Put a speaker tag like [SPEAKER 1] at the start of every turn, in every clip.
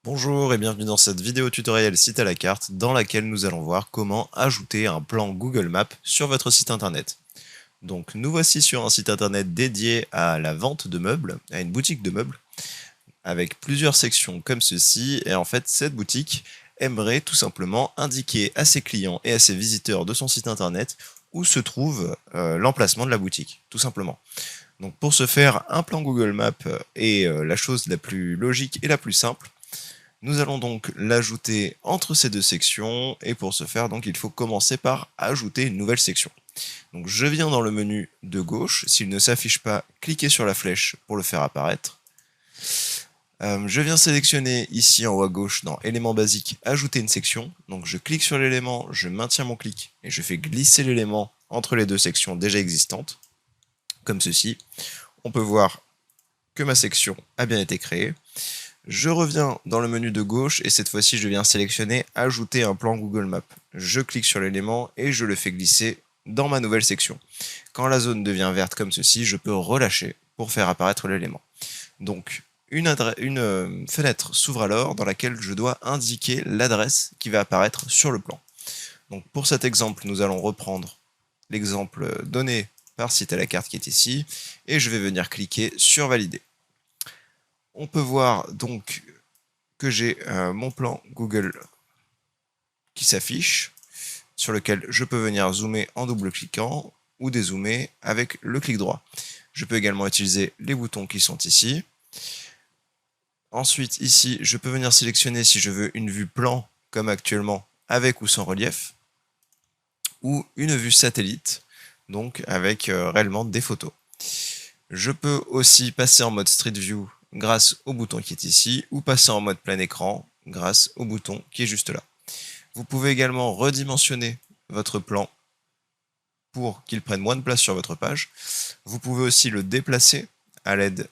[SPEAKER 1] Bonjour et bienvenue dans cette vidéo tutoriel site à la carte dans laquelle nous allons voir comment ajouter un plan Google Maps sur votre site internet. Donc nous voici sur un site internet dédié à la vente de meubles, à une boutique de meubles, avec plusieurs sections comme ceci, et en fait cette boutique aimerait tout simplement indiquer à ses clients et à ses visiteurs de son site internet où se trouve l'emplacement de la boutique, tout simplement. Donc pour ce faire, un plan Google Maps est la chose la plus logique et la plus simple. Nous allons donc l'ajouter entre ces deux sections, et pour ce faire, donc, il faut commencer par ajouter une nouvelle section. Donc je viens dans le menu de gauche, s'il ne s'affiche pas, cliquez sur la flèche pour le faire apparaître. Je viens sélectionner ici en haut à gauche dans éléments basiques, ajouter une section. Donc je clique sur l'élément, je maintiens mon clic et je fais glisser l'élément entre les deux sections déjà existantes, comme ceci. On peut voir que ma section a bien été créée. Je reviens dans le menu de gauche et cette fois-ci je viens sélectionner ajouter un plan Google Maps. Je clique sur l'élément et je le fais glisser dans ma nouvelle section. Quand la zone devient verte comme ceci, je peux relâcher pour faire apparaître l'élément. Donc une fenêtre s'ouvre alors dans laquelle je dois indiquer l'adresse qui va apparaître sur le plan. Donc pour cet exemple, nous allons reprendre l'exemple donné par site à la carte qui est ici et je vais venir cliquer sur valider. On peut voir donc que j'ai mon plan Google qui s'affiche, sur lequel je peux venir zoomer en double-cliquant ou dézoomer avec le clic droit. Je peux également utiliser les boutons qui sont ici. Ensuite, ici, je peux venir sélectionner si je veux une vue plan, comme actuellement, avec ou sans relief, ou une vue satellite, donc avec réellement des photos. Je peux aussi passer en mode Street View grâce au bouton qui est ici, ou passer en mode plein écran grâce au bouton qui est juste là. Vous pouvez également redimensionner votre plan pour qu'il prenne moins de place sur votre page. Vous pouvez aussi le déplacer à l'aide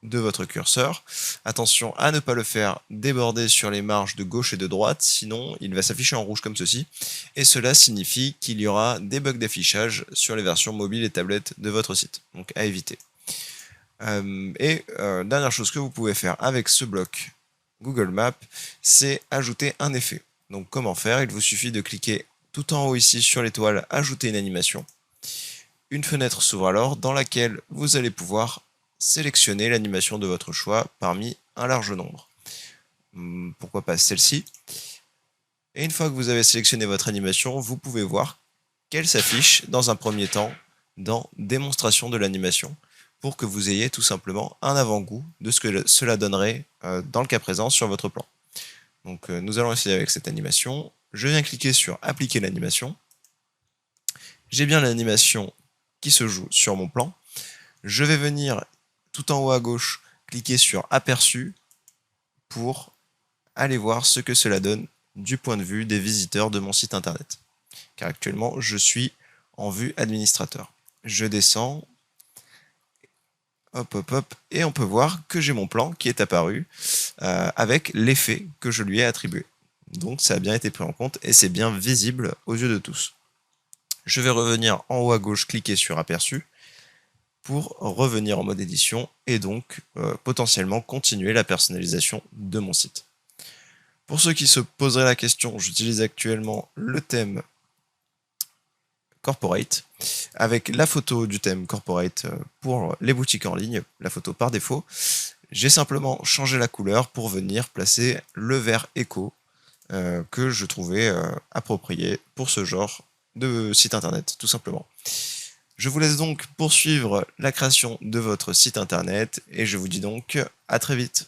[SPEAKER 1] de votre curseur. Attention à ne pas le faire déborder sur les marges de gauche et de droite, sinon il va s'afficher en rouge comme ceci, et cela signifie qu'il y aura des bugs d'affichage sur les versions mobiles et tablettes de votre site, donc à éviter. Dernière chose que vous pouvez faire avec ce bloc Google Maps, c'est ajouter un effet. Donc comment faire? Il vous suffit de cliquer tout en haut ici sur l'étoile ajouter une animation. Une fenêtre s'ouvre alors dans laquelle vous allez pouvoir sélectionner l'animation de votre choix parmi un large nombre. Pourquoi pas celle-ci? Et une fois que vous avez sélectionné votre animation, vous pouvez voir qu'elle s'affiche dans un premier temps dans démonstration de l'animation, pour que vous ayez tout simplement un avant-goût de ce que cela donnerait dans le cas présent sur votre plan. Donc nous allons essayer avec cette animation. Je viens cliquer sur appliquer l'animation. J'ai bien l'animation qui se joue sur mon plan. Je vais venir tout en haut à gauche cliquer sur aperçu pour aller voir ce que cela donne du point de vue des visiteurs de mon site internet. Car actuellement je suis en vue administrateur. Je descends. Hop, et on peut voir que j'ai mon plan qui est apparu avec l'effet que je lui ai attribué. Donc ça a bien été pris en compte et c'est bien visible aux yeux de tous. Je vais revenir en haut à gauche, cliquer sur aperçu pour revenir en mode édition et donc potentiellement continuer la personnalisation de mon site. Pour ceux qui se poseraient la question, j'utilise actuellement le thème Corporate, avec la photo du thème Corporate pour les boutiques en ligne, la photo par défaut. J'ai simplement changé la couleur pour venir placer le vert éco que je trouvais approprié pour ce genre de site internet, tout simplement. Je vous laisse donc poursuivre la création de votre site internet et je vous dis donc à très vite.